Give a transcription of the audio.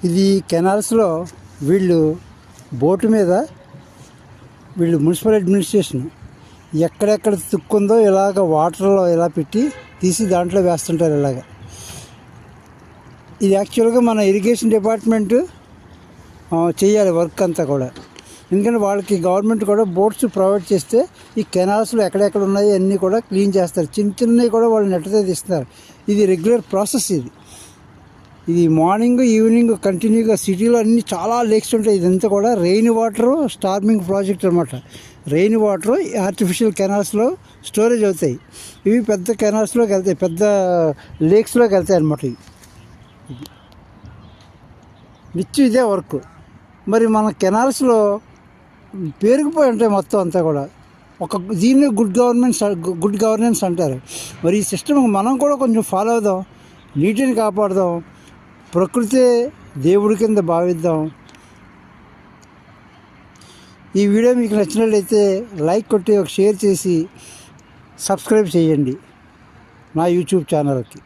ఇది కెనాల్స్లో వీళ్ళు బోటు మీద వీళ్ళు మున్సిపల్ అడ్మినిస్ట్రేషన్ ఎక్కడెక్కడ తుక్కుందో ఇలాగ వాటర్లో ఇలా పెట్టి తీసి దాంట్లో వేస్తుంటారు ఇలాగ. ఇది యాక్చువల్గా మన ఇరిగేషన్ డిపార్ట్మెంట్ చేయాలి వర్క్ అంతా కూడా. ఎందుకంటే వాళ్ళకి గవర్నమెంట్ కూడా బోట్స్ ప్రొవైడ్ చేస్తే ఈ కెనాల్స్లో ఎక్కడెక్కడ ఉన్నాయి అన్నీ కూడా క్లీన్ చేస్తారు. చిన్న చిన్నవి కూడా వాళ్ళు నెట్టతో తీస్తున్నారు. ఇది రెగ్యులర్ ప్రాసెస్. ఇది మార్నింగ్ ఈవినింగ్ కంటిన్యూగా సిటీలో అన్ని చాలా లేక్స్ ఉంటాయి. ఇదంతా కూడా రెయిన్ వాటర్ స్టార్మింగ్ ప్రాజెక్ట్ అనమాట. రెయిన్ వాటర్ ఆర్టిఫిషియల్ కెనాల్స్లో స్టోరేజ్ అవుతాయి. ఇవి పెద్ద కెనాల్స్లోకి వెళ్తాయి, పెద్ద లేక్స్లోకి వెళ్తాయి అనమాట. నిత్యం ఇదే వర్క్. మరి మన కెనాల్స్లో పేరుకుపోయి ఉంటాయి మొత్తం అంతా కూడా. దీన్ని గుడ్ గవర్నెన్స్ అంటారు. మరి ఈ సిస్టమ్ మనం కూడా కొంచెం ఫాలో అవుదాం, నీటిని కాపాడుదాం, ప్రకృతి దేవుడి కింద భావిద్దాం. ఈ వీడియో మీకు నచ్చినట్లయితే లైక్ కొట్టి ఒక షేర్ చేసి సబ్స్క్రైబ్ చేయండి నా యూట్యూబ్ ఛానల్కి.